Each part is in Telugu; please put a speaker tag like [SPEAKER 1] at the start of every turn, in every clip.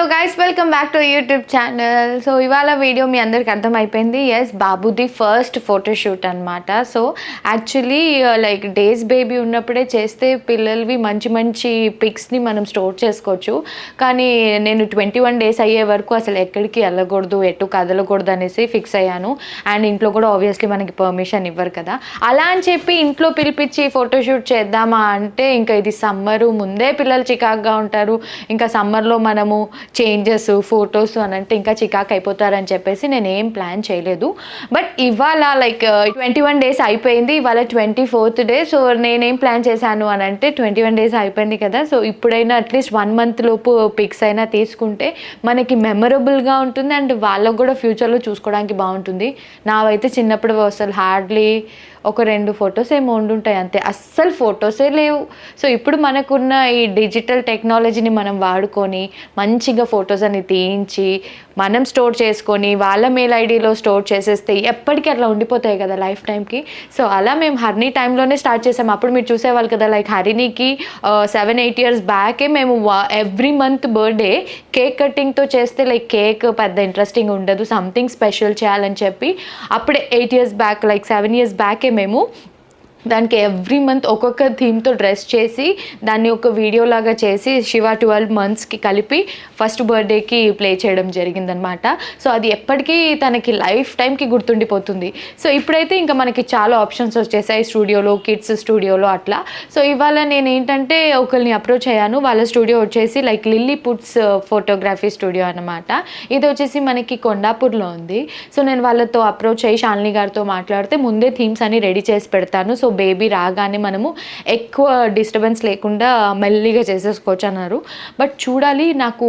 [SPEAKER 1] Guys welcome back to YouTube channel. So ఇవాళ వీడియో మీ అందరికి అర్థమైపోయింది. ఎస్, బాబుది ఫస్ట్ ఫోటోషూట్ అనమాట. So actually like days baby ఉన్నప్పుడే చేస్తే పిల్లలవి మంచి మంచి పిక్స్ని మనం స్టోర్ చేసుకోవచ్చు. కానీ నేను 21 days అయ్యే వరకు అసలు ఎక్కడికి వెళ్ళకూడదు, ఎటు కదలకూడదు అనేసి ఫిక్స్ అయ్యాను. అండ్ ఇంట్లో కూడా ఆబ్వియస్లీ మనకి పర్మిషన్ ఇవ్వరు కదా. అలా అని చెప్పి ఇంట్లో పిలిపించి ఫోటోషూట్ చేద్దామా అంటే ఇంకా ఇది సమ్మరు, ముందే పిల్లలు చికాకుగా ఉంటారు. ఇంకా సమ్మర్లో మనము చేంజెస్ ఫొటోస్ అని అంటే ఇంకా చికాకు అయిపోతారని చెప్పేసి నేను ఏం ప్లాన్ చేయలేదు. బట్ ఇవాళ లైక్ 21 days అయిపోయింది, ఇవాళ 24th day. సో నేనేం ప్లాన్ చేశాను అని అంటే 21 days అయిపోయింది కదా, సో ఇప్పుడైనా అట్లీస్ట్ 1 month లోపు పిక్స్ అయినా తీసుకుంటే మనకి మెమరబుల్గా ఉంటుంది అండ్ వాళ్ళకు కూడా ఫ్యూచర్లో చూసుకోవడానికి బాగుంటుంది. నావైతే చిన్నప్పుడు అసలు హార్డ్లీ ఒక 2 photos ఏమో ఉండుంటాయి అంతే, అస్సలు ఫొటోసే లేవు. సో ఇప్పుడు మనకున్న ఈ డిజిటల్ టెక్నాలజీని మనం వాడుకొని మంచిగా ఫొటోస్ అని తీయించి మనం స్టోర్ చేసుకొని వాళ్ళ మెయిల్ ఐడిలో స్టోర్ చేసేస్తే ఎప్పటికీ అట్లా ఉండిపోతాయి కదా లైఫ్ టైంకి. సో అలా మేము హరిణి టైంలోనే స్టార్ట్ చేసాము. అప్పుడు మీరు చూసేవాళ్ళు కదా, లైక్ హరిణికి 7-8 years బ్యాకే మేము ఎవ్రీ మంత్ బర్త్డే కేక్ కటింగ్తో చేస్తే లైక్ కేక్ పెద్ద ఇంట్రెస్టింగ్ ఉండదు, సంథింగ్ స్పెషల్ చేయాలని చెప్పి అప్పుడే 8 years బ్యాక్, లైక్ 7 years బ్యాకే మేము దానికి ఎవ్రీ మంత్ ఒక్కొక్క థీమ్తో డ్రెస్ చేసి దాన్ని ఒక వీడియో లాగా చేసి శివ 12 monthsకి కలిపి ఫస్ట్ బర్త్డేకి ప్లే చేయడం జరిగిందనమాట. సో అది ఎప్పటికీ తనకి లైఫ్ టైంకి గుర్తుండిపోతుంది. సో ఇప్పుడైతే ఇంకా మనకి చాలా ఆప్షన్స్ వచ్చేసాయి స్టూడియోలో, కిడ్స్ స్టూడియోలో అట్లా. సో ఇవాళ నేను ఏంటంటే ఒకరిని అప్రోచ్ అయ్యాను. వాళ్ళ స్టూడియో వచ్చేసి like lily puts photography studio అనమాట. ఇది వచ్చేసి మనకి కొండాపూర్లో ఉంది. సో నేను వాళ్ళతో అప్రోచ్ అయ్యి శాలిని గారితో మాట్లాడితే ముందే థీమ్స్ అన్ని రెడీ చేసి పెడతాను, సో బేబీ రాగానే మనము ఎక్కువ డిస్టర్బెన్స్ లేకుండా మెల్లిగా చేసేసుకోవచ్చు అన్నారు. బట్ చూడాలి నాకు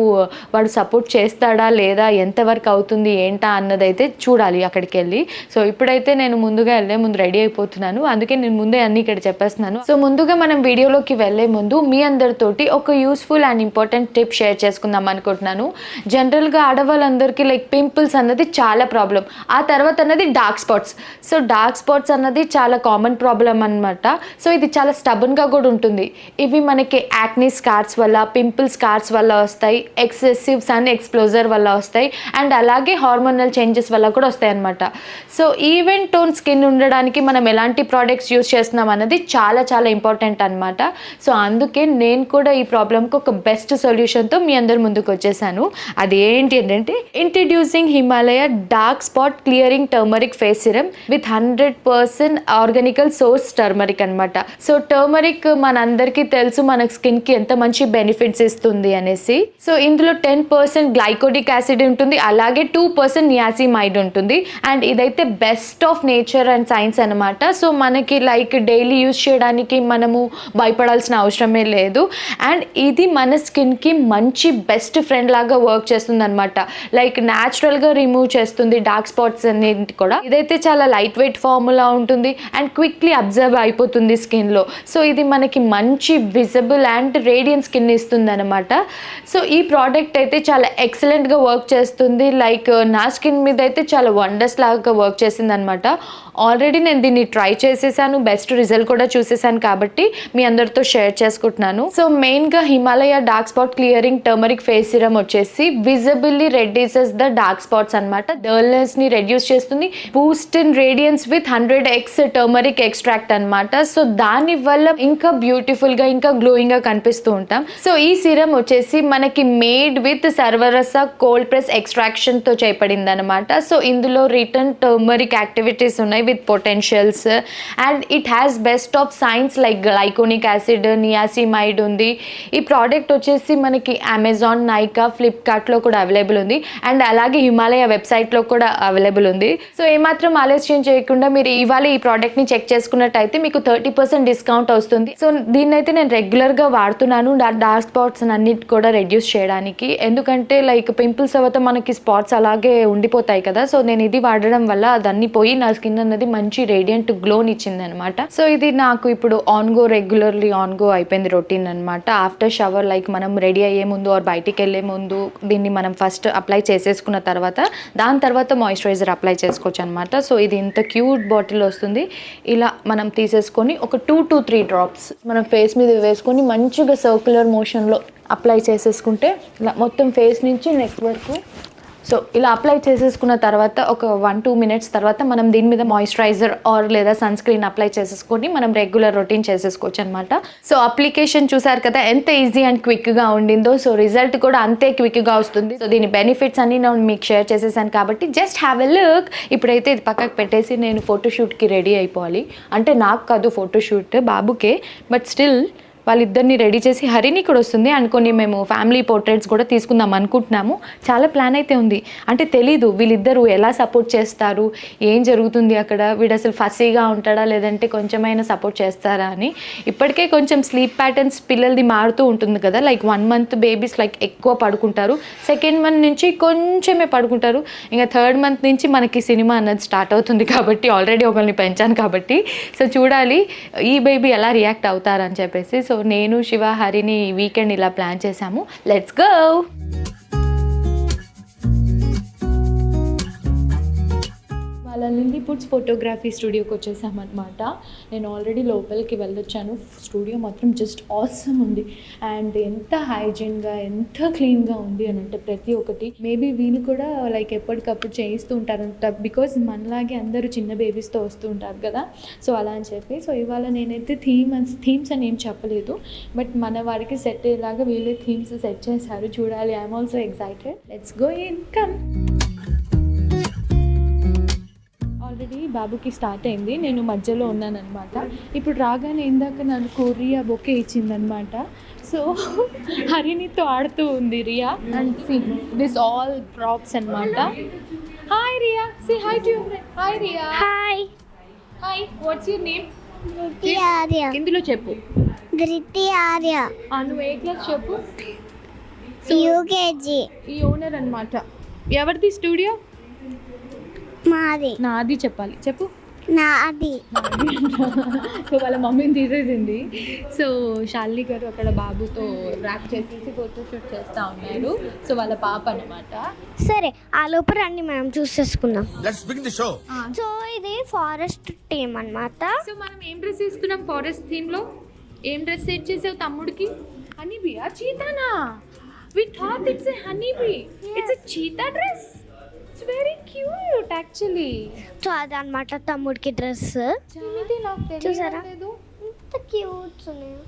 [SPEAKER 1] వాడు సపోర్ట్ చేస్తాడా లేదా, ఎంతవరకు అవుతుంది ఏంటా అన్నదైతే చూడాలి అక్కడికి వెళ్ళి. సో ఇప్పుడైతే నేను ముందుగా ముందు రెడీ అయిపోతున్నాను, అందుకే నేను ముందే అన్నీ ఇక్కడ చెప్పేస్తున్నాను. సో ముందుగా మనం వీడియోలోకి వెళ్ళే ముందు మీ అందరితోటి ఒక useful and important tip share చేసుకుందాం అనుకుంటున్నాను. జనరల్గా ఆడవాళ్ళందరికీ లైక్ పింపుల్స్ అన్నది చాలా ప్రాబ్లం, ఆ తర్వాత అన్నది dark spots. So dark spots అన్నది చాలా కామన్ ప్రాబ్లం అనమాట. సో ఇది చాలా స్టబన్గా కూడా ఉంటుంది. ఇవి మనకి యాక్నీ స్కార్స్ వల్ల, పింపుల్ స్కార్స్ వల్ల వస్తాయి, ఎక్సెసివ్ సన్ ఎక్స్ప్లోజర్ వల్ల వస్తాయి అండ్ అలాగే హార్మోనల్ చేంజెస్ వల్ల కూడా వస్తాయి అనమాట. సో ఈవెన్ టోన్ స్కిన్ ఉండడానికి మనం ఎలాంటి ప్రోడక్ట్స్ యూస్ చేస్తున్నాం అన్నది చాలా చాలా ఇంపార్టెంట్ అనమాట. సో అందుకే నేను కూడా ఈ ప్రాబ్లమ్కి ఒక బెస్ట్ సొల్యూషన్తో మీ అందరి ముందుకు వచ్చేసాను. అది ఏంటి అంటే introducing Himalaya dark spot clearing turmeric face serum with 100% organical source turmeric అనమాట. సో టర్మరిక్ మనందరికీ తెలుసు మన స్కిన్కి ఎంత మంచి బెనిఫిట్స్ ఇస్తుంది అనేసి. సో ఇందులో 10% గ్లైకోడిక్ యాసిడ్ ఉంటుంది, అలాగే 2% నియాసిమైడ్ ఉంటుంది అండ్ ఇదైతే best of nature and science అనమాట. సో మనకి లైక్ డైలీ యూజ్ చేయడానికి మనము భయపడాల్సిన అవసరమే లేదు అండ్ ఇది మన స్కిన్కి మంచి బెస్ట్ ఫ్రెండ్ లాగా వర్క్ చేస్తుంది అనమాట. లైక్ న్యాచురల్గా రిమూవ్ చేస్తుంది డార్క్ స్పాట్స్ అన్నింటి కూడా. ఇదైతే చాలా లైట్ వెయిట్ ఫార్ములా ఉంటుంది అండ్ క్విక్లీ అబ్జర్వ్ అయిపోతుంది స్కిన్లో. సో ఇది మనకి మంచి విజిబుల్ అండ్ రేడియంట్ స్కిన్ ఇస్తుంది అనమాట. సో ఈ ప్రోడక్ట్ అయితే చాలా ఎక్సలెంట్గా వర్క్ చేస్తుంది. లైక్ నా స్కిన్ మీద అయితే చాలా వండర్స్ లాగా వర్క్ చేసింది అనమాట. ఆల్రెడీ నేను దీన్ని ట్రై చేసేసాను, బెస్ట్ రిజల్ట్ కూడా చూసేసాను కాబట్టి మీ అందరితో షేర్ చేసుకుంటున్నాను. సో మెయిన్గా Himalaya dark spot clearing turmeric face serum వచ్చేసి visibly reduces the dark spots అనమాట. డల్నెస్ని రెడ్యూస్ చేస్తుంది. Boost in radiance with 100x turmeric extract అనమాట. సో దాని వల్ల ఇంకా బ్యూటిఫుల్గా ఇంకా గ్లోయింగ్గా కనిపిస్తూ ఉంటాం. సో ఈ సిరమ్ వచ్చేసి మనకి మేడ్ విత్ సర్వరస కోల్డ్ ప్రెస్ ఎక్స్ట్రాక్షన్తో చేయబడింది అనమాట. సో ఇందులో రిటర్న్ టర్మరిక్ యాక్టివిటీస్ ఉన్నాయి with potentials and it has best of science like glycolic acid, niacinamide ఉంది. ఈ ప్రోడక్ట్ వచ్చేసి మనకి అమెజాన్, నైకా, ఫ్లిప్కార్ట్లో కూడా అవైలబుల్ ఉంది అండ్ అలాగే హిమాలయ వెబ్సైట్లో కూడా అవైలబుల్ ఉంది. సో ఏమాత్రం ఆలస్యం చేయకుండా మీరు ఇవాళ ఈ ప్రోడక్ట్ని చెక్ చేసుకున్నట్టయితే మీకు 30% డిస్కౌంట్ వస్తుంది. సో దీన్ని అయితే నేను రెగ్యులర్గా వాడుతున్నాను డార్క్ స్పాట్స్ అన్నిటి కూడా రెడ్యూస్ చేయడానికి. ఎందుకంటే లైక్ పింపుల్స్ తర్వాత మనకి స్పాట్స్ అలాగే ఉండిపోతాయి కదా. సో నేను ఇది వాడడం వల్ల అదన్నీ పోయి నా స్కిన్ అన్నది మంచి రేడియంట్ గ్లోని ఇచ్చింది అనమాట. సో ఇది నాకు ఇప్పుడు రెగ్యులర్లీ ఆన్గో అయిపోయింది రొటీన్ అనమాట. ఆఫ్టర్ షవర్ లైక్ మనం రెడీ అయ్యే ముందు ఆర్ బయటికి వెళ్ళే ముందు దీన్ని మనం ఫస్ట్ అప్లై చేసేసుకున్న తర్వాత దాని తర్వాత మాయిశ్చరైజర్ అప్లై చేసుకోవచ్చు అనమాట. సో ఇది ఇంత క్యూట్ బాటిల్ వస్తుంది. ఇలా మనం తీసేసుకొని ఒక 2 to 3 డ్రాప్స్ మనం ఫేస్ మీద వేసుకొని మంచిగా సర్క్యులర్ మోషన్లో అప్లై చేసేసుకుంటే ఇలా మొత్తం ఫేస్ నుంచి నెక్ వరకు. సో ఇలా అప్లై చేసేసుకున్న తర్వాత ఒక 1-2 మినిట్స్ తర్వాత మనం దీని మీద మాయిశ్చరైజర్ ఆర్ లేదా సన్ స్క్రీన్ అప్లై చేసేసుకొని మనం రెగ్యులర్ రొటీన్ చేసేసుకోవచ్చు అనమాట. సో అప్లికేషన్ చూసారు కదా ఎంత ఈజీ అండ్ క్విక్గా ఉండిందో. సో రిజల్ట్ కూడా అంతే క్విక్గా వస్తుంది. సో దీని బెనిఫిట్స్ అన్ని నేను మీకు షేర్ చేసేసాను కాబట్టి జస్ట్ హ్యావ్ ఎ లుక్. ఇప్పుడైతే ఇది పక్కకు పెట్టేసి నేను ఫోటోషూట్కి రెడీ అయిపోవాలి. అంటే నాకు కాదు ఫోటోషూట్, బాబుకే. బట్ స్టిల్ వాళ్ళిద్దరిని రెడీ చేసి హరిని కూడా వస్తుంది అనుకొని మేము ఫ్యామిలీ పోర్ట్రేట్స్ కూడా తీసుకుందాం అనుకుంటున్నాము. చాలా ప్లాన్ అయితే ఉంది. అంటే తెలీదు వీళ్ళిద్దరూ ఎలా సపోర్ట్ చేస్తారు, ఏం జరుగుతుంది అక్కడ, వీడు అసలు ఫస్సీగా ఉంటాడా లేదంటే కొంచెమైనా సపోర్ట్ చేస్తారా అని. ఇప్పటికే కొంచెం స్లీప్ ప్యాటర్న్స్ పిల్లలది మారుతూ ఉంటుంది కదా. లైక్ 1 month బేబీస్ లైక్ ఎక్కువ పడుకుంటారు, 2nd month నుంచి కొంచెమే పడుకుంటారు, ఇంకా 3rd month నుంచి మనకి సినిమా అన్నది స్టార్ట్ అవుతుంది కాబట్టి ఆల్రెడీ ఒకరిని పెంచాను కాబట్టి. సో చూడాలి ఈ బేబీ ఎలా రియాక్ట్ అవుతారని చెప్పేసి. సో నేను శివ హరిని వీకెండ్ ఇలా ప్లాన్ చేశాము. Let's go. వాళ్ళ లిల్లీ పుట్స్ ఫోటోగ్రఫీ స్టూడియోకి వచ్చేసామన్నమాట. నేను ఆల్రెడీ లోపలికి వెళ్ళొచ్చాను. స్టూడియో మాత్రం జస్ట్ ఆసమ్ ఉంది. అండ్ ఎంత హైజీన్గా ఎంత క్లీన్గా ఉంది అని అంటే ప్రతి ఒక్కటి. మేబీ వీళ్ళు కూడా లైక్ ఎప్పటికప్పుడు చేయిస్తూ ఉంటారంట. బికాజ్ మనలాగే అందరూ చిన్న బేబీస్తో వస్తూ ఉంటారు కదా. సో అలా అని చెప్పి సో ఇవాళ నేనైతే థీమ్స్ అని ఏం చెప్పలేదు. బట్ మన వారికి సెట్ అయ్యేలాగా వీళ్ళే థీమ్స్ సెట్ చేశారు. చూడాలి. I'm also excited. Let's go in. Come. Already బాబుకి స్టార్ట్ అయింది. నేను మధ్యలో ఉన్నానన్నమాట. ఇప్పుడు రాగానే ఇందాక నాకు కొరియా బొకే ఇచ్చిందనమాట. సో హరినితో ఆడుతూ ఉంది Riya. And see this all props అనమాట. Hi Riya, see hi to your friend. Hi Riya.
[SPEAKER 2] Hi.
[SPEAKER 1] Hi, what's your name?
[SPEAKER 2] Dhruti Arya.
[SPEAKER 1] ఇందులో చెప్పు.
[SPEAKER 2] ధృతి ఆర్య.
[SPEAKER 1] నువ్వు ఏ క్లాస్ చెప్పు?
[SPEAKER 2] యూకేజీ.
[SPEAKER 1] ఈ ఓనర్ అనమాట. ఎవరిది స్టూడియో?
[SPEAKER 2] మాది.
[SPEAKER 1] నాది చెప్పాలి. చెప్పు.
[SPEAKER 2] నాది.
[SPEAKER 1] సో వాళ్ళ మమ్మీని తీసేసింది. సో శాలిని గారు అక్కడ బాబుతో ర్యాప్ చేసేసి ఫోటోషూట్ చేస్తూ ఉన్నారు. సో వాళ్ళ పాప అనమాట.
[SPEAKER 2] సరే ఆ లోపు రండి మనం చూసేసుకుందాం.
[SPEAKER 1] సో
[SPEAKER 2] ఇది ఫారెస్ట్ టీమ్ అన్నమాట.
[SPEAKER 1] సో మనం ఏం డ్రెస్ వేసుకున్నాం ఫారెస్ట్ థీమ్లో? ఏం డ్రెస్ సెట్ చేసావు తమ్ముడికి? హనీబీయా? చీతానా? We thought it's a honeybee. It's a cheetah dress. It's very cute actually.
[SPEAKER 2] So అదనమాట తమ్ముడికి డ్రెస్. చూసారా ఎంత క్యూట్ ఉన్నాయి.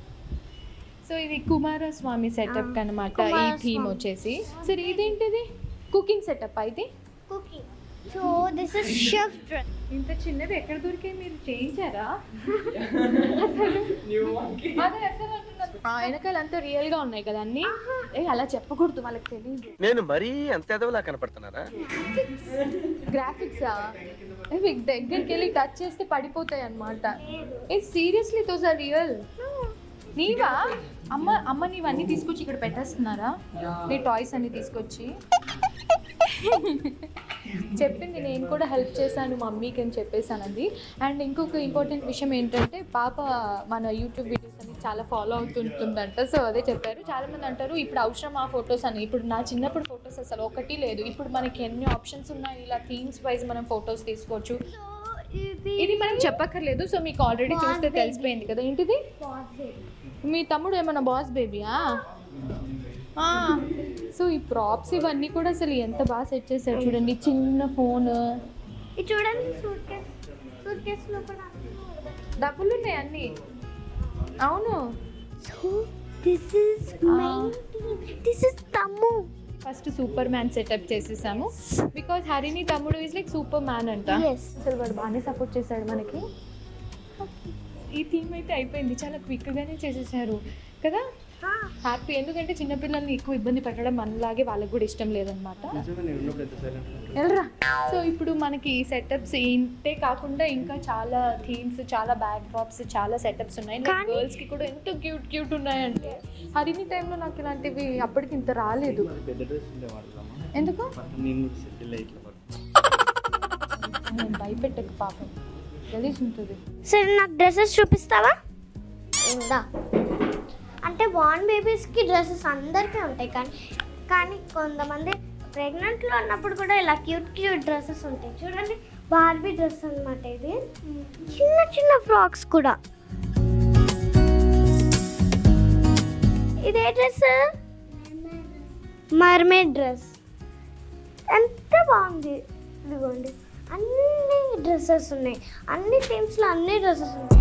[SPEAKER 1] సో ఇది కుమారస్వామి సెటప్ అనమాట ఈ థీమ్ వచ్చేసి. సరే ఇదేంటిది? కుకింగ్ సెటప్ ఇది.
[SPEAKER 2] Cooking. So this is chef dress.
[SPEAKER 1] ఇంత చిన్నది ఎక్కడ దొరికాయి? మీరు చేయించారా? వెనకాల అంతా రియల్ గా ఉన్నాయి కదా అన్ని. అలా చెప్పకూడదు, వాళ్ళకి తెలియదు.
[SPEAKER 3] నేను మరీ అంత ఎదవలా కనపడుతున్నారా?
[SPEAKER 1] గ్రాఫిక్స్ మీకు దగ్గరికి వెళ్ళి టచ్ చేస్తే పడిపోతాయి అన్నమాట. Seriously those are real. నీవా? అమ్మ నీవన్నీ తీసుకొచ్చి ఇక్కడ పెట్టేస్తున్నారా? నీ టాయ్స్ అన్ని తీసుకొచ్చి చెప్పింది. నేను కూడా హెల్ప్ చేశాను మమ్మీకి అని చెప్పేసానండి. అండ్ ఇంకొక ఇంపార్టెంట్ విషయం ఏంటంటే పాప మన యూట్యూబ్ వీడియోస్ అన్ని చాలా ఫాలో అవుతుంటుందంట. సో అదే చెప్పారు. చాలామంది అంటారు ఇప్పుడు అవసరం ఆ ఫొటోస్ అని. ఇప్పుడు నా చిన్నప్పుడు ఫొటోస్ అసలు ఒకటి లేదు. ఇప్పుడు మనకి ఎన్ని ఆప్షన్స్ ఉన్నాయి. ఇలా థీమ్స్ వైజ్ మనం ఫొటోస్ తీసుకోవచ్చు. ఇది మనం చెప్పక్కర్లేదు. సో మీకు ఆల్రెడీ చూస్తే తెలిసిపోయింది కదా. ఏంటిది? మీ తమ్ముడు ఏమన్నా బాస్ బేబీయా? సో ఈ ప్రాప్స్ ఇవన్నీ కూడా అసలు ఎంత బాగా సెట్ చేశారు చూడండి. చిన్న ఫోన్
[SPEAKER 2] చూడండి.
[SPEAKER 1] డబ్బులు ఉన్నాయి అన్నీ. అవును. ఫస్ట్ సూపర్ మ్యాన్ సెటప్ చేసేసాము. బికాజ్ హరిని తమ్ముడు ఈజ్ లైక్ సూపర్ మ్యాన్ అంట. అసలు వాడు బాగానే సపోర్ట్ చేశాడు మనకి. ఈ థీమ్ అయితే అయిపోయింది. చాలా క్విక్గానే చేసేసారు కదా. హ్యాపీ. ఎందుకంటే చిన్నపిల్లల్ని ఎక్కువ ఇబ్బంది పెట్టడం మనలాగే వాళ్ళకి కూడా ఇష్టం లేదనమాట. వెళ్ళరా. సో ఇప్పుడు మనకి సెటప్స్ ఇంతే కాకుండా ఇంకా చాలా థీమ్స్, చాలా బ్యాక్ డ్రాప్స్, చాలా సెటప్స్ ఉన్నాయి. గర్ల్స్కి కూడా ఎంతో క్యూట్ ఉన్నాయంటే. హరిని టైంలో నాకు ఇలాంటివి అప్పటికి ఇంత రాలేదు. ఎందుకు? నేను భయపెట్టకు పాపం. గలీజ్ ఉంటుంది.
[SPEAKER 2] సరే నాకు డ్రెస్సెస్ చూపిస్తావా? ఉందా అంటే బార్న్ బేబీస్కి డ్రెస్సెస్ అందరికీ ఉంటాయి, కానీ కొంతమంది ప్రెగ్నెంట్లో ఉన్నప్పుడు కూడా ఇలా క్యూట్ డ్రెస్సెస్ ఉంటాయి. చూడండి, బార్బీ డ్రెస్ అన్నమాట ఇది. చిన్న చిన్న ఫ్రాక్స్ కూడా. ఇదే డ్రెస్ మర్మేడ్ డ్రెస్. ఎంత బాగుంది. ఇదిగోండి, అన్ని డ్రెస్సెస్ ఉన్నాయి, అన్ని థీమ్స్లో అన్ని డ్రెస్సెస్ ఉన్నాయి.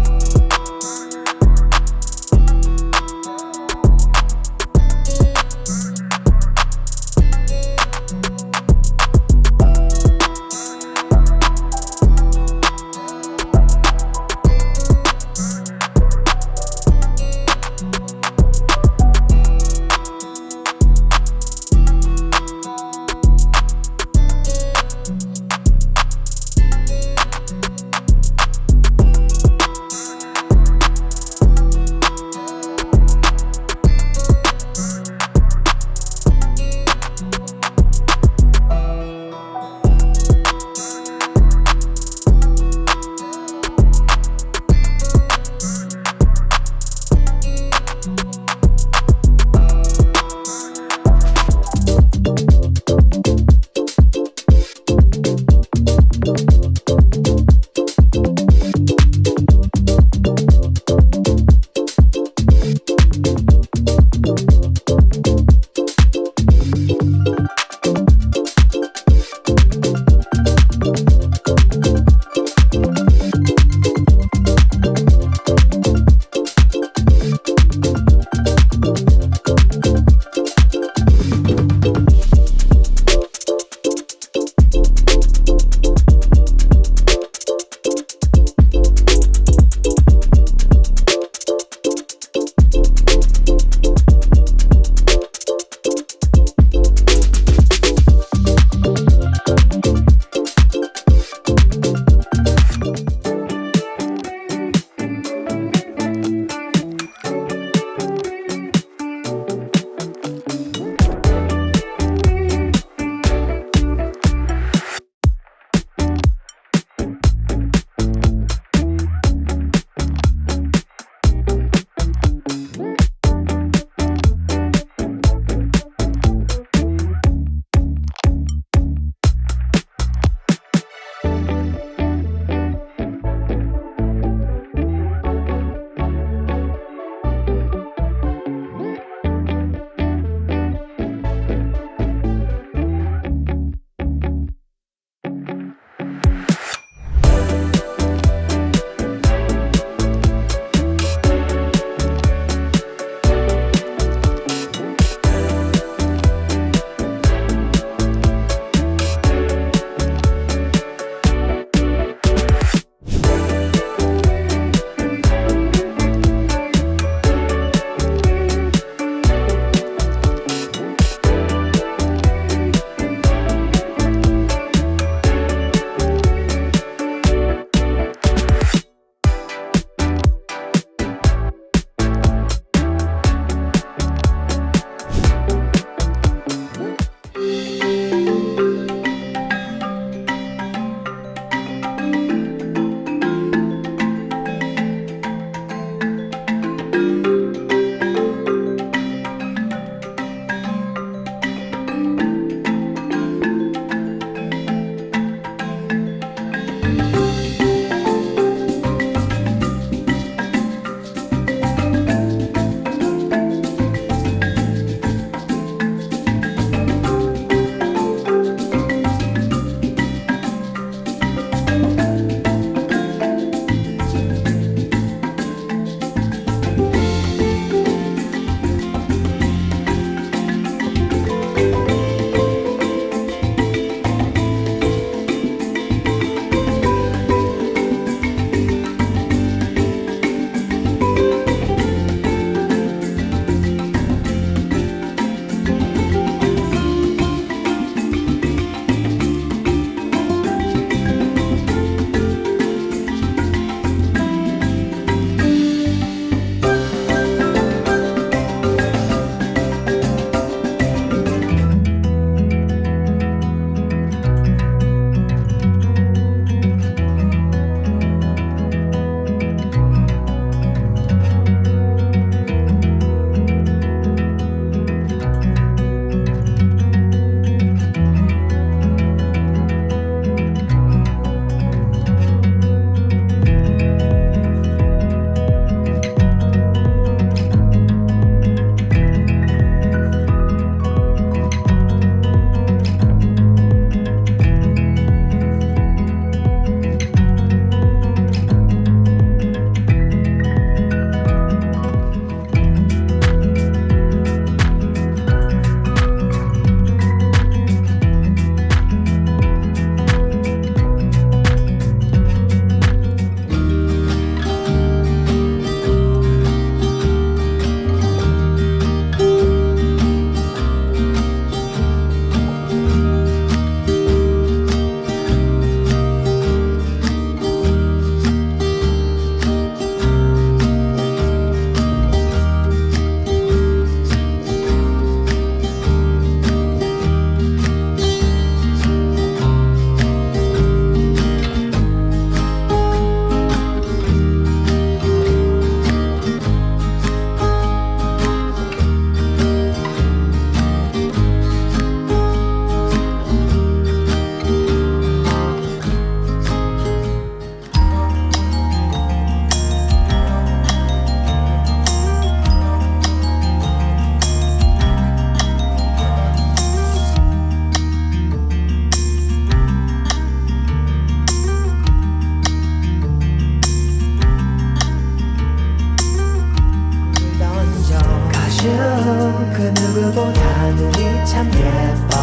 [SPEAKER 4] 누구보다 눈이 참 예뻐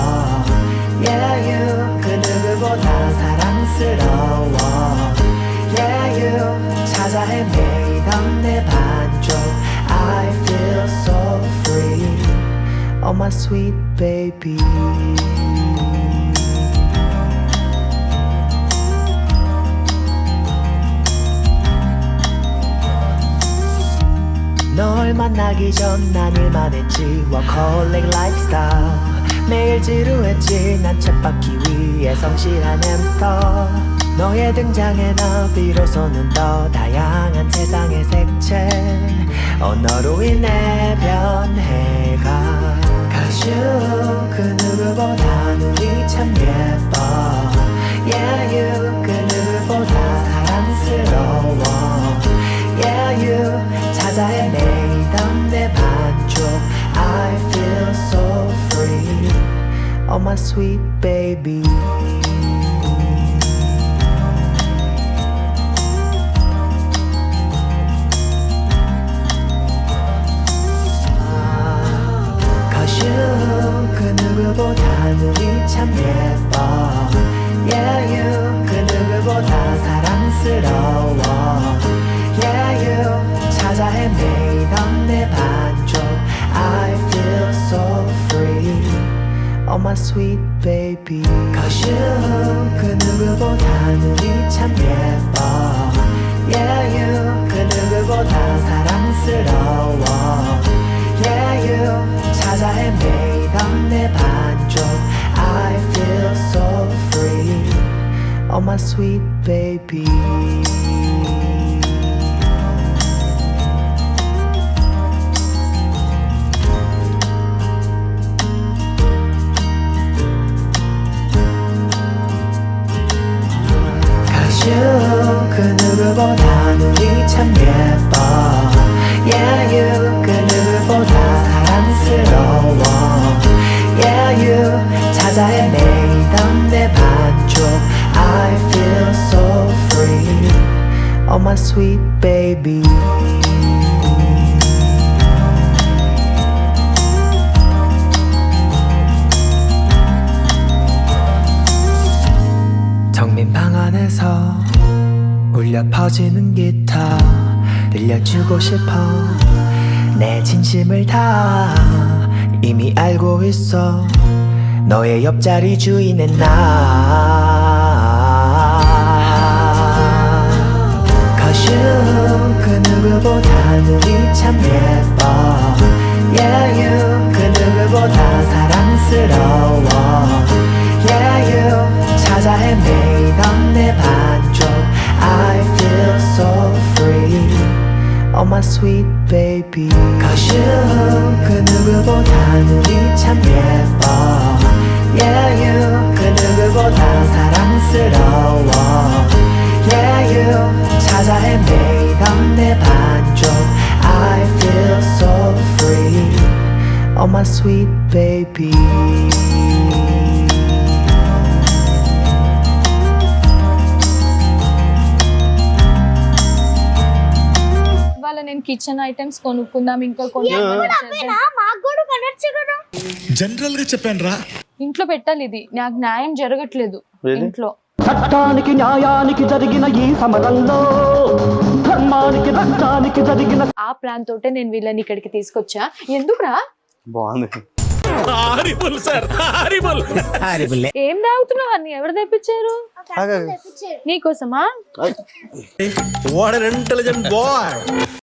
[SPEAKER 4] Yeah you 그 누구보다 사랑스러워 Yeah you 찾아 헤매이던 내 반쪽 I feel so free Oh my sweet baby 널 만나기 전 난 일만 했지 Workaholic lifestyle 매일 지루했지 난 쳇바퀴 위에 성실한 햄스터 너의 등장에 나 비로소는 더 다양한 세상의 색채 언어로 인해 변해가 Cause you 그 누구보다 눈이 참 예뻐 Yeah you 그 누구보다 사랑스러워 Yeah you 찾아 헤매이던 내 반쪽 I feel so free Oh my sweet baby Cause you 그 누구보다 눈이 참 예뻐 Yeah you 그 누구보다 사랑스러워 Yeah you 찾아 헤매이던 내 반쪽 I feel so free Oh my sweet baby Cause you 그 누구보다 눈이 참 예뻐 Yeah you 그 누구보다 사랑스러워 Yeah you 찾아 헤매이던 내 반쪽 I feel so free Oh my sweet baby 그 누구보다 눈이 참 예뻐 Yeah you 그 누구보다 사랑스러워 Yeah you 찾아 헤매이던 내 반쪽 I feel so free Oh my sweet baby 정민 방 안에서 울려 퍼지는 기타 들려주고 싶어 내 진심을 다 이미 알고 있어 너의 옆자리 주인은 나 Cause you 그 누구보다 눈이 참 예뻐 Yeah you 그 누구보다 사랑스러워 Yeah you 찾아 헤매이던 내 반쪽 I feel so free Oh my sweet baby Cause you 그 누구보다 눈이 참 예뻐 Yeah you 그 누구보다 사랑스러워 Yeah you 찾아 헤매이던 내 반쪽 I feel so free Oh my sweet baby
[SPEAKER 1] ఇవాళ నేను కిచెన్ ఐటమ్స్ కొనుక్కుందాం ఇంకా కొన్ని
[SPEAKER 2] అవేనా? మాకు కూడా కొనొచ్చు కదా.
[SPEAKER 5] జనరల్ గా చెప్పాను రా.
[SPEAKER 1] ఇంట్లో పెట్టాలి ఇది నాకు న్యాయం జరగట్లేదు ఇంట్లో
[SPEAKER 6] చట్టానికి న్యాయానికి జరిగిన ఈ సమరంలో ధర్మానికి రక్తానికి జరిగిన
[SPEAKER 1] ఆ ప్లాన్ తోటే నేను వీళ్ళని ఇక్కడికి తీసుకొచ్చా ఎందుకురా
[SPEAKER 7] బాగుంది
[SPEAKER 1] ఏం తాగుతున్నావు అన్ని ఎవరు తెప్పించారు
[SPEAKER 2] తెప్పించారు.
[SPEAKER 1] నీకోసమా
[SPEAKER 5] వాట్ అన్ ఇంటెలిజెంట్ బాయ్.